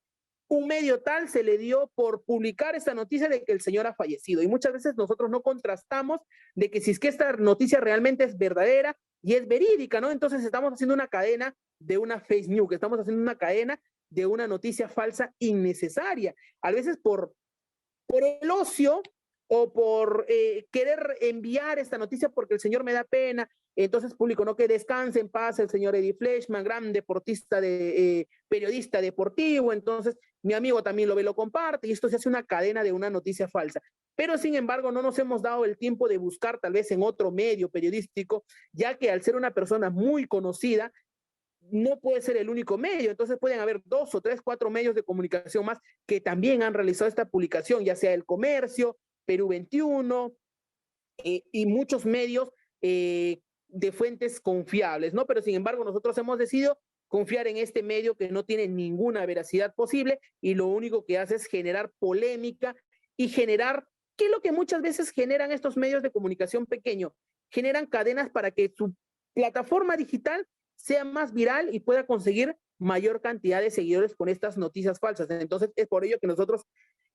un medio tal se le dio por publicar esta noticia de que el señor ha fallecido. Y muchas veces nosotros no contrastamos de que si es que esta noticia realmente es verdadera y es verídica, ¿no? Entonces estamos haciendo una cadena de una fake news, estamos haciendo una cadena de una noticia falsa innecesaria. A veces por el ocio o por querer enviar esta noticia porque el señor me da pena, entonces publico, ¿no? Que descanse en paz el señor Eddie Fleischmann, gran deportista, periodista deportivo, entonces mi amigo también lo ve, lo comparte, y esto se hace una cadena de una noticia falsa. Pero sin embargo no nos hemos dado el tiempo de buscar tal vez en otro medio periodístico, ya que al ser una persona muy conocida, no puede ser el único medio, entonces pueden haber 2 o 3, 4 medios de comunicación más que también han realizado esta publicación, ya sea El Comercio, Perú 21 y muchos medios de fuentes confiables, ¿no? Pero sin embargo nosotros hemos decidido confiar en este medio que no tiene ninguna veracidad posible y lo único que hace es generar polémica y generar, ¿qué es lo que muchas veces generan estos medios de comunicación pequeños? Generan cadenas para que su plataforma digital sea más viral y pueda conseguir mayor cantidad de seguidores con estas noticias falsas. Entonces es por ello que nosotros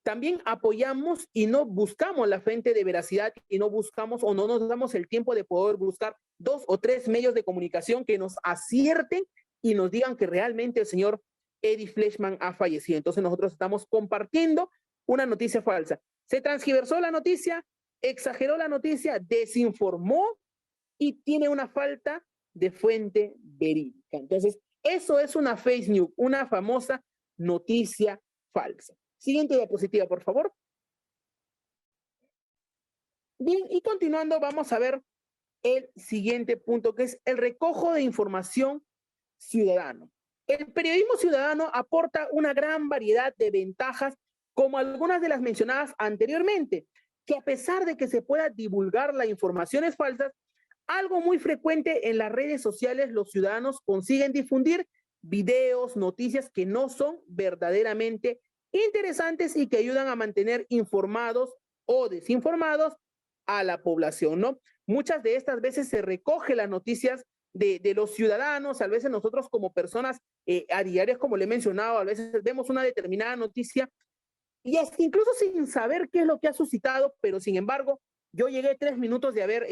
también apoyamos y no buscamos la fuente de veracidad y no buscamos o no nos damos el tiempo de poder buscar 2 o 3 medios de comunicación que nos acierten y nos digan que realmente el señor Eddie Fleischmann ha fallecido. Entonces nosotros estamos compartiendo una noticia falsa. Se transgiversó la noticia, exageró la noticia, desinformó y tiene una falta de fuente verídica. Entonces, eso es una fake news, una famosa noticia falsa. Siguiente diapositiva, por favor. Bien, y continuando, vamos a ver el siguiente punto, que es el recojo de información ciudadano. El periodismo ciudadano aporta una gran variedad de ventajas, como algunas de las mencionadas anteriormente, que a pesar de que se pueda divulgar las informaciones falsas, algo muy frecuente en las redes sociales, los ciudadanos consiguen difundir videos, noticias que no son verdaderamente interesantes y que ayudan a mantener informados o desinformados a la población, ¿no? Muchas de estas veces se recoge las noticias de los ciudadanos, a veces nosotros como personas a diarias, como le he mencionado, a veces vemos una determinada noticia y incluso sin saber qué es lo que ha suscitado, pero sin embargo, yo llegué 3 minutos de haber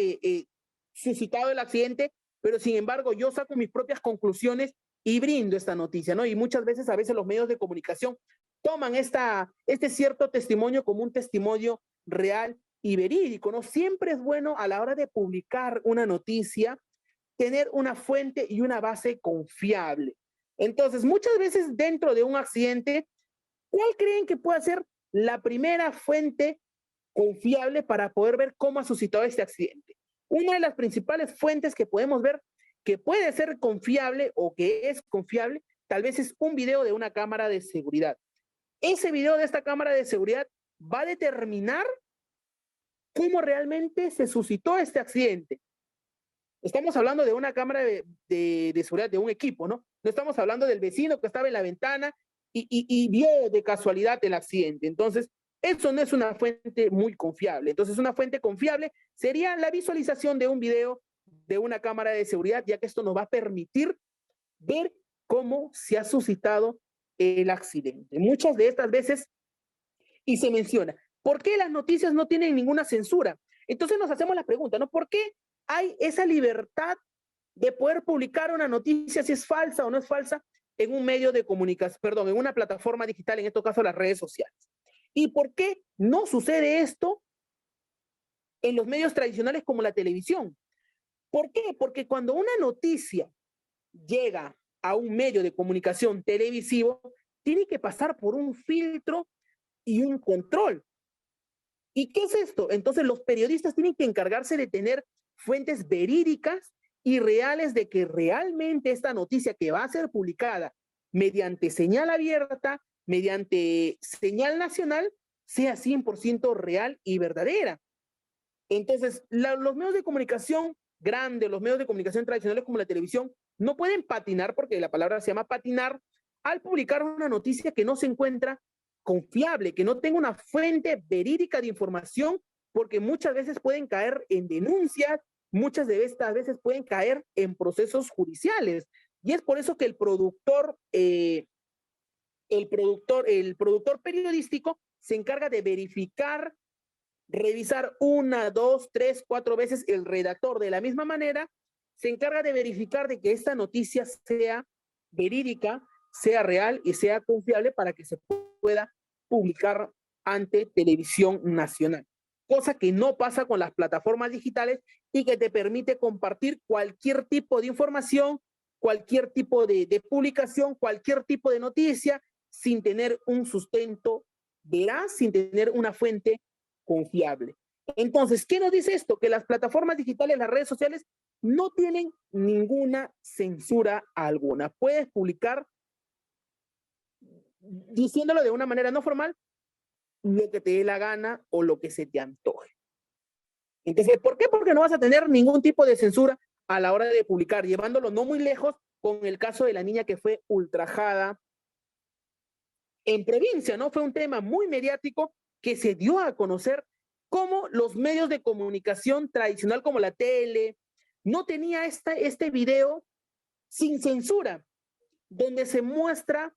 suscitado el accidente, pero sin embargo yo saco mis propias conclusiones y brindo esta noticia, ¿no? Y muchas veces, a veces los medios de comunicación toman este cierto testimonio como un testimonio real y verídico, ¿no? Siempre es bueno a la hora de publicar una noticia tener una fuente y una base confiable. Entonces, muchas veces dentro de un accidente, ¿cuál creen que puede ser la primera fuente confiable para poder ver cómo ha suscitado este accidente? Una de las principales fuentes que podemos ver que puede ser confiable o que es confiable, tal vez es un video de una cámara de seguridad. Ese video de esta cámara de seguridad va a determinar cómo realmente se suscitó este accidente. Estamos hablando de una cámara de seguridad, de un equipo, ¿no? No estamos hablando del vecino que estaba en la ventana y vio de casualidad el accidente. Entonces, eso no es una fuente muy confiable. Entonces, una fuente confiable sería la visualización de un video de una cámara de seguridad, ya que esto nos va a permitir ver cómo se ha suscitado el accidente. Muchas de estas veces, y se menciona, ¿por qué las noticias no tienen ninguna censura? Entonces nos hacemos la pregunta, ¿no? ¿Por qué hay esa libertad de poder publicar una noticia si es falsa o no es falsa en un medio de comunicación, perdón, en una plataforma digital, en este caso las redes sociales? ¿Y por qué no sucede esto en los medios tradicionales como la televisión? ¿Por qué? Porque cuando una noticia llega a un medio de comunicación televisivo, tiene que pasar por un filtro y un control. ¿Y qué es esto? Entonces los periodistas tienen que encargarse de tener fuentes verídicas y reales de que realmente esta noticia que va a ser publicada mediante señal abierta, mediante señal nacional, sea 100% real y verdadera. Entonces, los medios de comunicación grandes, los medios de comunicación tradicionales como la televisión, no pueden patinar, porque la palabra se llama patinar, al publicar una noticia que no se encuentra confiable, que no tenga una fuente verídica de información, porque muchas veces pueden caer en denuncias, muchas de estas veces pueden caer en procesos judiciales. Y es por eso que el productor periodístico se encarga de verificar, revisar 1, 2, 3, 4 veces. El redactor, de la misma manera, se encarga de verificar de que esta noticia sea verídica, sea real y sea confiable para que se pueda publicar ante televisión nacional. Cosa que no pasa con las plataformas digitales y que te permite compartir cualquier tipo de información, cualquier tipo de publicación, cualquier tipo de noticia, sin tener un sustento veraz, sin tener una fuente confiable. Entonces, ¿qué nos dice esto? Que las plataformas digitales, las redes sociales, no tienen ninguna censura alguna. Puedes publicar, diciéndolo de una manera no formal, lo que te dé la gana o lo que se te antoje. Entonces, ¿por qué? Porque no vas a tener ningún tipo de censura a la hora de publicar, llevándolo no muy lejos con el caso de la niña que fue ultrajada en provincia, ¿no? Fue un tema muy mediático que se dio a conocer cómo los medios de comunicación tradicional como la tele no tenía este video sin censura, donde se muestra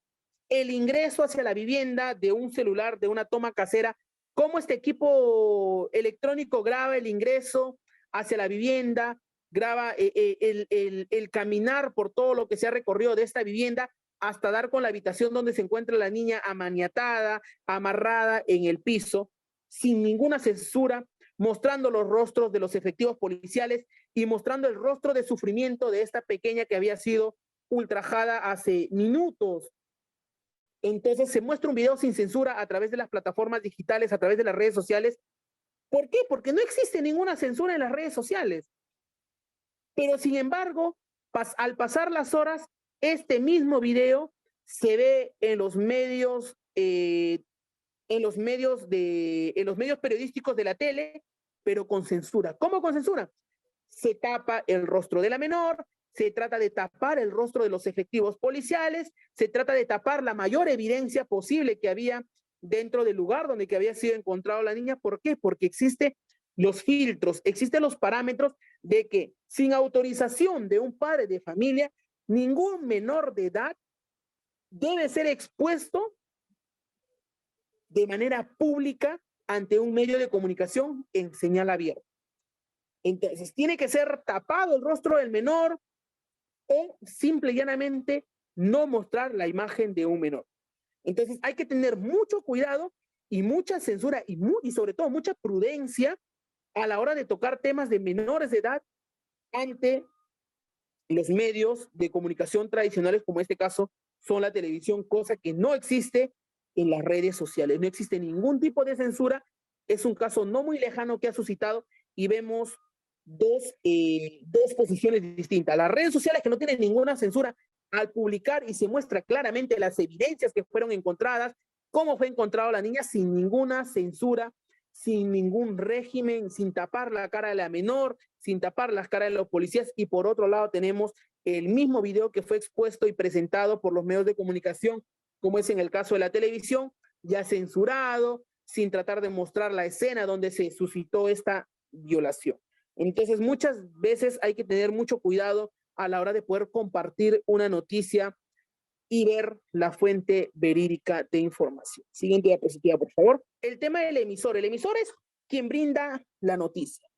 el ingreso hacia la vivienda de un celular, de una toma casera, cómo este equipo electrónico graba el ingreso hacia la vivienda, graba el caminar por todo lo que se ha recorrido de esta vivienda hasta dar con la habitación donde se encuentra la niña amaniatada, amarrada en el piso, sin ninguna censura, mostrando los rostros de los efectivos policiales y mostrando el rostro de sufrimiento de esta pequeña que había sido ultrajada hace minutos. Entonces se muestra un video sin censura a través de las plataformas digitales, a través de las redes sociales. ¿Por qué? Porque no existe ninguna censura en las redes sociales. Pero sin embargo, al pasar las horas, este mismo video se ve en los medios, en los medios periodísticos de la tele, pero con censura. ¿Cómo con censura? Se tapa el rostro de la menor, se trata de tapar el rostro de los efectivos policiales, se trata de tapar la mayor evidencia posible que había dentro del lugar donde que había sido encontrada la niña. ¿Por qué? Porque existen los filtros, existen los parámetros de que sin autorización de un padre de familia, ningún menor de edad debe ser expuesto de manera pública ante un medio de comunicación en señal abierta. Entonces, tiene que ser tapado el rostro del menor o simple y llanamente no mostrar la imagen de un menor. Entonces, hay que tener mucho cuidado y mucha censura y sobre todo mucha prudencia a la hora de tocar temas de menores de edad ante los medios de comunicación tradicionales, como en este caso son la televisión, cosa que no existe en las redes sociales. No existe ningún tipo de censura. Es un caso no muy lejano que ha suscitado y vemos dos posiciones distintas. Las redes sociales que no tienen ninguna censura al publicar y se muestra claramente las evidencias que fueron encontradas, cómo fue encontrada la niña sin ninguna censura, sin ningún régimen, sin tapar la cara de la menor, sin tapar las caras de los policías. Y por otro lado tenemos el mismo video que fue expuesto y presentado por los medios de comunicación, como es en el caso de la televisión, ya censurado, sin tratar de mostrar la escena donde se suscitó esta violación. Entonces, muchas veces hay que tener mucho cuidado a la hora de poder compartir una noticia y ver la fuente verídica de información. Siguiente diapositiva, por favor. El tema del emisor. El emisor es quien brinda la noticia.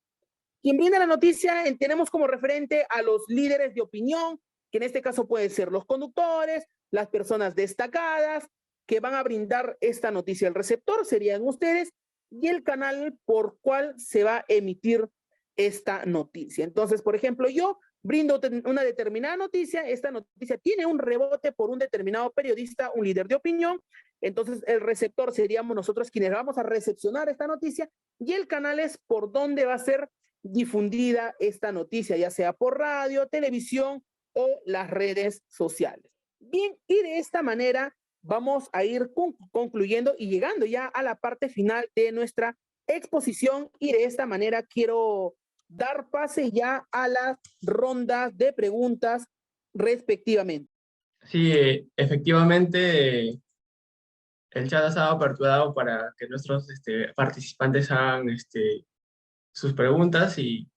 Quien brinda la noticia tenemos como referente a los líderes de opinión, que en este caso pueden ser los conductores, las personas destacadas que van a brindar esta noticia. El receptor serían ustedes y el canal por cual se va a emitir esta noticia. Entonces, por ejemplo, yo brindo una determinada noticia, esta noticia tiene un rebote por un determinado periodista, un líder de opinión, entonces el receptor seríamos nosotros quienes vamos a recepcionar esta noticia y el canal es por donde va a ser difundida esta noticia, ya sea por radio, televisión o las redes sociales. Bien, y de esta manera vamos a ir concluyendo y llegando ya a la parte final de nuestra exposición y de esta manera quiero dar pase ya a las rondas de preguntas respectivamente. Sí, efectivamente, el chat ha estado aperturado para que nuestros participantes hagan sus preguntas y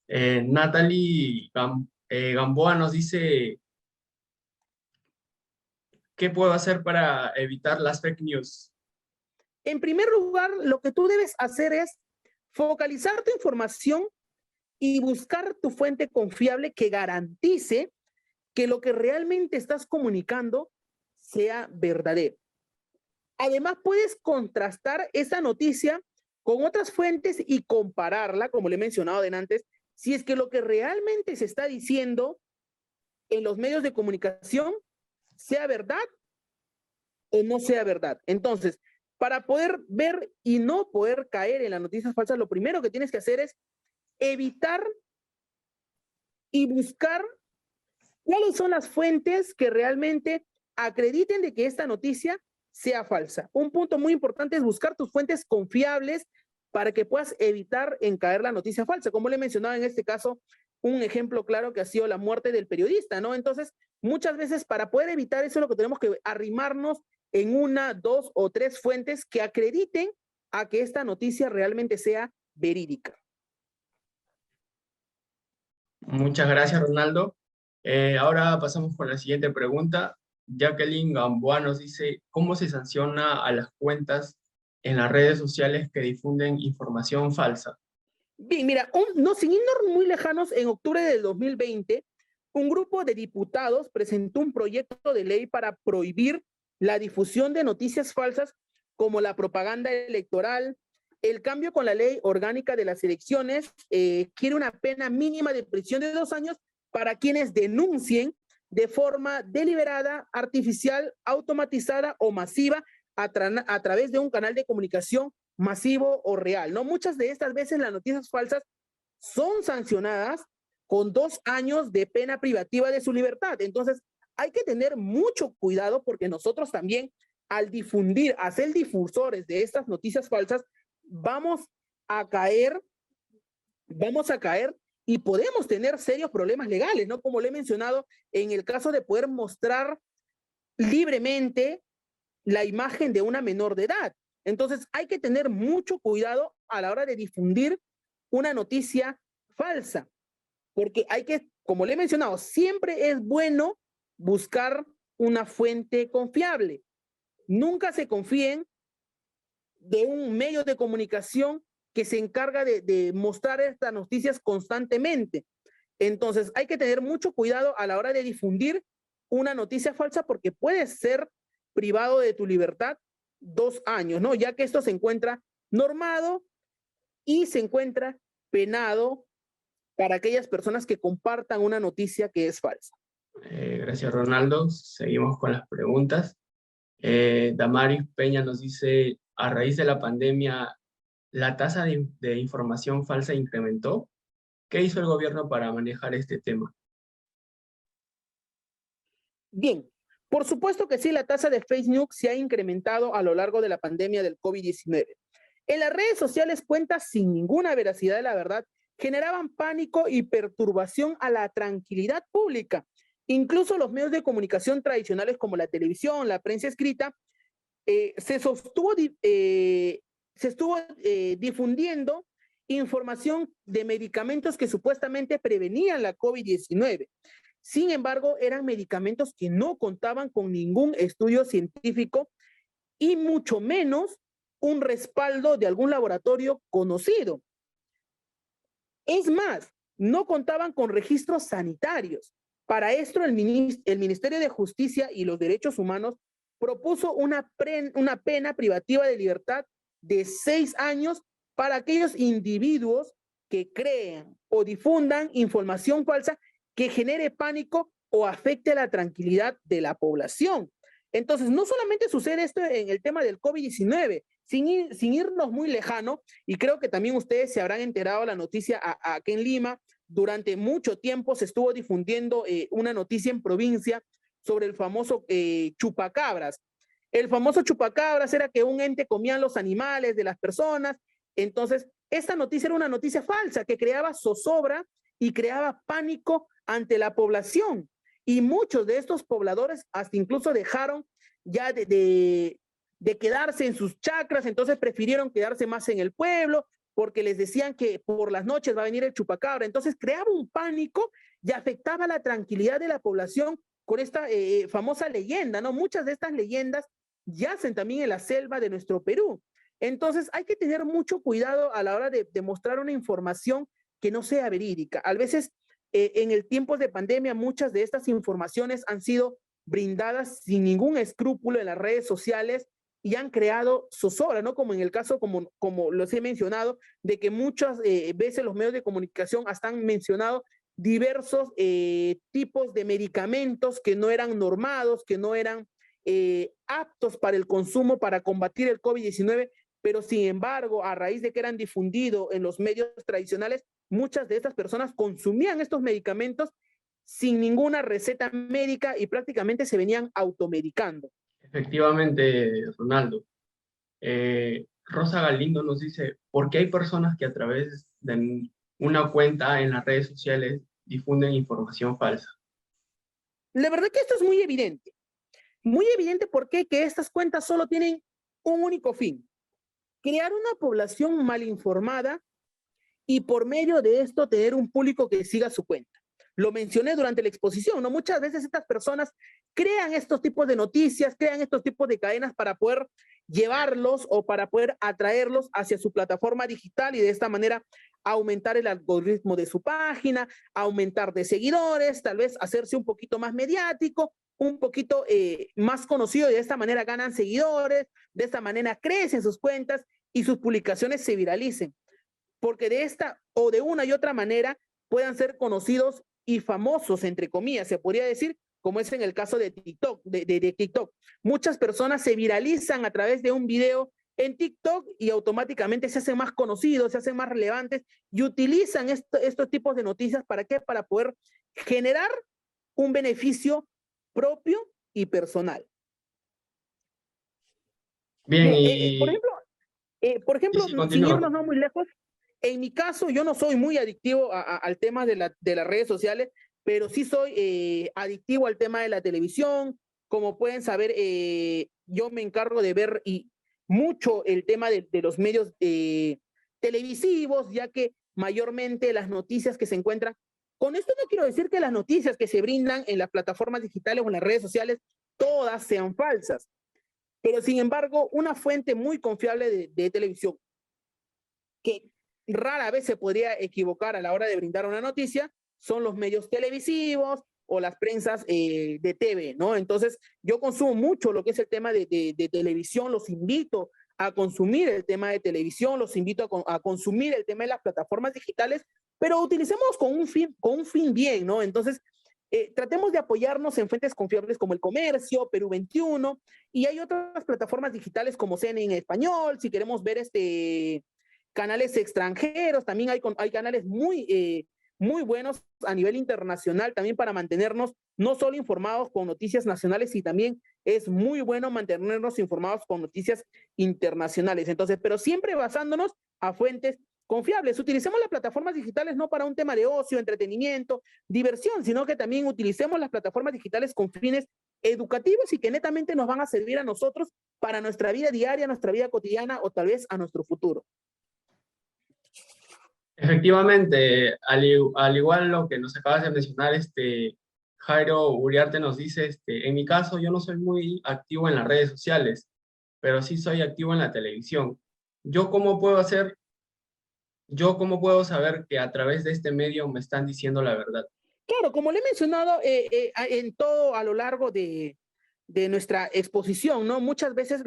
Natalie Gamboa nos dice, ¿qué puedo hacer para evitar las fake news? En primer lugar, lo que tú debes hacer es focalizar tu información y buscar tu fuente confiable que garantice que lo que realmente estás comunicando sea verdadero. Además, puedes contrastar esa noticia con otras fuentes y compararla, como le he mencionado antes, si es que lo que realmente se está diciendo en los medios de comunicación sea verdad o no sea verdad. Entonces, para poder ver y no poder caer en las noticias falsas, lo primero que tienes que hacer es evitar y buscar cuáles son las fuentes que realmente acrediten de que esta noticia sea falsa. Un punto muy importante es buscar tus fuentes confiables para que puedas evitar en caer la noticia falsa. Como le he mencionado en este caso, un ejemplo claro que ha sido la muerte del periodista, ¿no? Entonces, muchas veces para poder evitar eso, lo que tenemos que arrimarnos en una, dos o tres fuentes que acrediten a que esta noticia realmente sea verídica. Muchas gracias, Ronaldo. Ahora pasamos con la siguiente pregunta. Jacqueline Gamboa nos dice, ¿cómo se sanciona a las cuentas en las redes sociales que difunden información falsa? Bien, mira, sin irnos muy lejanos, en octubre del 2020, un grupo de diputados presentó un proyecto de ley para prohibir la difusión de noticias falsas como la propaganda electoral. El cambio con la ley orgánica de las elecciones quiere una pena mínima de prisión de 2 años para quienes denuncien de forma deliberada, artificial, automatizada o masiva a través de un canal de comunicación masivo o real, ¿no? Muchas de estas veces las noticias falsas son sancionadas con 2 años de pena privativa de su libertad. Entonces, hay que tener mucho cuidado porque nosotros también, al difundir, a ser difusores de estas noticias falsas, vamos a caer y podemos tener serios problemas legales, ¿no? Como le he mencionado, en el caso de poder mostrar libremente la imagen de una menor de edad. Entonces, hay que tener mucho cuidado a la hora de difundir una noticia falsa, porque hay que, como le he mencionado, siempre es bueno buscar una fuente confiable. Nunca se confíen de un medio de comunicación que se encarga de mostrar estas noticias constantemente. Entonces, hay que tener mucho cuidado a la hora de difundir una noticia falsa porque puedes ser privado de tu libertad 2 años, ¿no? Ya que esto se encuentra normado y se encuentra penado para aquellas personas que compartan una noticia que es falsa. Gracias, Ronaldo. Seguimos con las preguntas. Damaris Peña nos dice, a raíz de la pandemia, ¿la tasa de información falsa incrementó? ¿Qué hizo el gobierno para manejar este tema? Bien, por supuesto que sí, la tasa de fake news se ha incrementado a lo largo de la pandemia del COVID-19. En las redes sociales, cuentas sin ninguna veracidad de la verdad generaban pánico y perturbación a la tranquilidad pública. Incluso los medios de comunicación tradicionales como la televisión, la prensa escrita, se estuvo difundiendo información de medicamentos que supuestamente prevenían la COVID-19. Sin embargo, eran medicamentos que no contaban con ningún estudio científico y mucho menos un respaldo de algún laboratorio conocido. Es más, no contaban con registros sanitarios. Para esto, el Ministerio de Justicia y los Derechos Humanos propuso una pena privativa de libertad de 6 años para aquellos individuos que crean o difundan información falsa que genere pánico o afecte la tranquilidad de la población. Entonces, no solamente sucede esto en el tema del COVID-19, sin irnos muy lejano, y creo que también ustedes se habrán enterado de la noticia aquí en Lima. Durante mucho tiempo se estuvo difundiendo una noticia en provincia sobre el famoso chupacabras. El famoso chupacabras era que un ente comía los animales de las personas. Entonces, esta noticia era una noticia falsa que creaba zozobra y creaba pánico ante la población. Y muchos de estos pobladores hasta incluso dejaron ya de quedarse en sus chacras, entonces prefirieron quedarse más en el pueblo, porque les decían que por las noches va a venir el chupacabra. Entonces creaba un pánico y afectaba la tranquilidad de la población con esta famosa leyenda, ¿no? Muchas de estas leyendas yacen también en la selva de nuestro Perú. Entonces hay que tener mucho cuidado a la hora de mostrar una información que no sea verídica. A veces, en el tiempo de pandemia, muchas de estas informaciones han sido brindadas sin ningún escrúpulo en las redes sociales y han creado zozobra, ¿no? Como en el caso, como los he mencionado, de que muchas veces los medios de comunicación hasta han mencionado diversos tipos de medicamentos que no eran normados, que no eran aptos para el consumo para combatir el COVID-19, pero sin embargo, a raíz de que eran difundidos en los medios tradicionales, muchas de estas personas consumían estos medicamentos sin ninguna receta médica y prácticamente se venían automedicando. Efectivamente, Ronaldo. Rosa Galindo nos dice, ¿por qué hay personas que a través de una cuenta en las redes sociales difunden información falsa? La verdad que esto es muy evidente. Muy evidente porque que estas cuentas solo tienen un único fin: crear una población mal informada y por medio de esto tener un público que siga su cuenta. lo mencioné durante la exposición, ¿no? Muchas veces estas personas crean estos tipos de noticias, crean estos tipos de cadenas para poder llevarlos o para poder atraerlos hacia su plataforma digital y de esta manera aumentar el algoritmo de su página, aumentar de seguidores, tal vez hacerse un poquito más mediático, un poquito más conocido y de esta manera ganan seguidores, de esta manera crecen sus cuentas y sus publicaciones se viralicen, porque de esta o de una y otra manera puedan ser conocidos y famosos, entre comillas, se podría decir, como es en el caso de TikTok, de TikTok. Muchas personas se viralizan a través de un video en TikTok y automáticamente se hacen más conocidos, se hacen más relevantes y utilizan estos tipos de noticias, ¿para qué? Para poder generar un beneficio propio y personal. Bien, Mira, y por ejemplo, sí, sin continúa. irnos no muy lejos, en mi caso yo no soy muy adictivo al tema de las redes sociales, pero sí soy adictivo al tema de la televisión. Como pueden saber, yo me encargo de ver mucho el tema de los medios televisivos, ya que mayormente las noticias que se encuentran, con esto no quiero decir que las noticias que se brindan en las plataformas digitales o en las redes sociales todas sean falsas, pero sin embargo, una fuente muy confiable de televisión que rara vez se podría equivocar a la hora de brindar una noticia son los medios televisivos o las prensas de TV, ¿no? Entonces, yo consumo mucho lo que es el tema de televisión, los invito a consumir el tema de televisión, los invito a consumir el tema de las plataformas digitales, pero utilicemos con un fin bien, ¿no? Entonces, tratemos de apoyarnos en fuentes confiables como El Comercio, Perú 21, y hay otras plataformas digitales como CNN en español, si queremos ver canales extranjeros, también hay canales muy buenos a nivel internacional también para mantenernos no solo informados con noticias nacionales, y también es muy bueno mantenernos informados con noticias internacionales. Entonces, pero siempre basándonos a fuentes confiables. Utilicemos las plataformas digitales no para un tema de ocio, entretenimiento, diversión, sino que también utilicemos las plataformas digitales con fines educativos y que netamente nos van a servir a nosotros para nuestra vida diaria, nuestra vida cotidiana o tal vez a nuestro futuro. Efectivamente, al igual lo que nos acabas de mencionar, Jairo Uriarte nos dice, en mi caso yo no soy muy activo en las redes sociales, pero sí soy activo en la televisión. ¿Yo cómo puedo hacer, yo cómo puedo saber que a través de este medio me están diciendo la verdad? Claro, como le he mencionado en todo a lo largo de nuestra exposición, ¿no? Muchas veces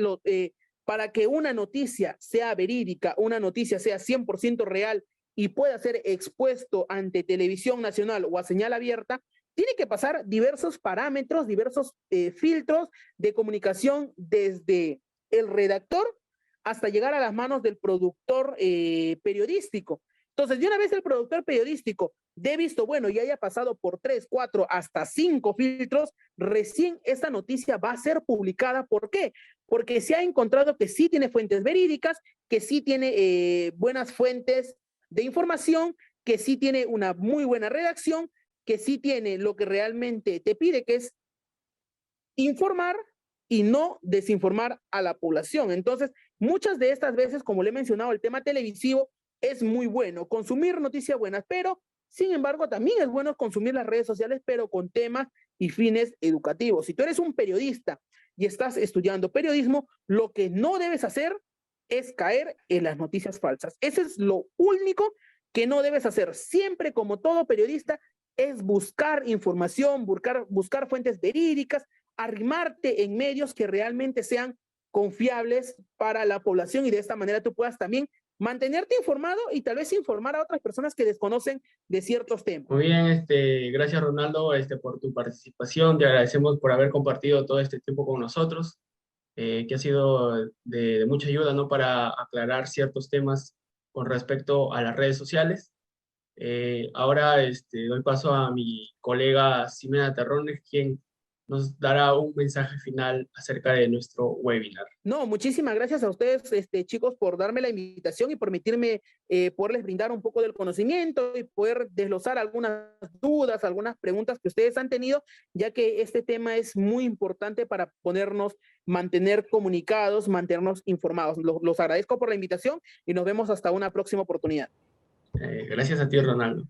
para que una noticia sea verídica, una noticia sea 100% real y pueda ser expuesto ante televisión nacional o a señal abierta, tiene que pasar diversos parámetros, diversos filtros de comunicación desde el redactor hasta llegar a las manos del productor periodístico. Entonces, de una vez el productor periodístico de visto bueno y haya pasado por 3, 4, hasta 5 filtros, recién esta noticia va a ser publicada. ¿Por qué? Porque se ha encontrado que sí tiene fuentes verídicas, que sí tiene buenas fuentes de información, que sí tiene una muy buena redacción, que sí tiene lo que realmente te pide, que es informar y no desinformar a la población. Entonces, muchas de estas veces, como le he mencionado, el tema televisivo es muy bueno, consumir noticias buenas, pero sin embargo también es bueno consumir las redes sociales, pero con temas y fines educativos. Si tú eres un periodista y estás estudiando periodismo, lo que no debes hacer es caer en las noticias falsas. Eso es lo único que no debes hacer. Siempre, como todo periodista, es buscar información, buscar fuentes verídicas, arrimarte en medios que realmente sean confiables para la población, y de esta manera tú puedas también mantenerte informado y tal vez informar a otras personas que desconocen de ciertos temas. Muy bien, gracias Ronaldo, por tu participación. Te agradecemos por haber compartido todo este tiempo con nosotros, que ha sido de mucha ayuda, ¿no? Para aclarar ciertos temas con respecto a las redes sociales. Ahora doy paso a mi colega Ximena Terrones, quien nos dará un mensaje final acerca de nuestro webinar. No, muchísimas gracias a ustedes, chicos, por darme la invitación y permitirme poderles brindar un poco del conocimiento y poder desglosar algunas dudas, algunas preguntas que ustedes han tenido, ya que este tema es muy importante para mantener comunicados, mantenernos informados. Los agradezco por la invitación y nos vemos hasta una próxima oportunidad. Gracias a ti, Ronaldo.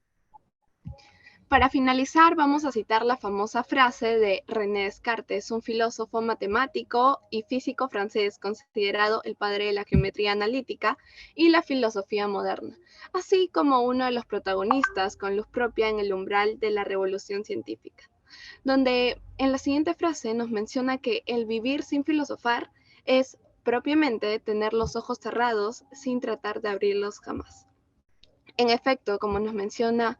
Para finalizar, vamos a citar la famosa frase de René Descartes, un filósofo matemático y físico francés considerado el padre de la geometría analítica y la filosofía moderna, así como uno de los protagonistas con luz propia en el umbral de la revolución científica, donde en la siguiente frase nos menciona que el vivir sin filosofar es propiamente tener los ojos cerrados sin tratar de abrirlos jamás. En efecto, como nos menciona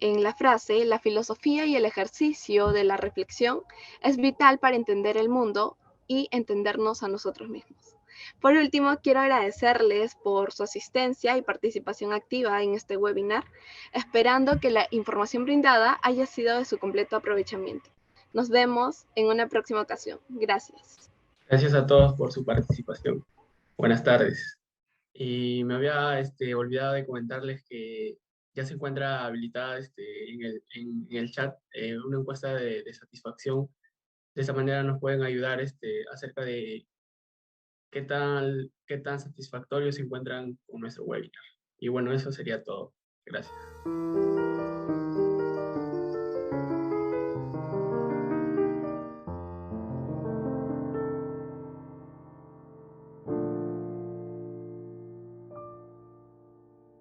en la frase, la filosofía y el ejercicio de la reflexión es vital para entender el mundo y entendernos a nosotros mismos. Por último, quiero agradecerles por su asistencia y participación activa en este webinar, esperando que la información brindada haya sido de su completo aprovechamiento. Nos vemos en una próxima ocasión. Gracias. Gracias a todos por su participación. Buenas tardes. Y me había olvidado de comentarles que ya se encuentra habilitada en el chat una encuesta de satisfacción. De esa manera nos pueden ayudar acerca de qué tan satisfactorios se encuentran con nuestro webinar. Y bueno, eso sería todo. Gracias.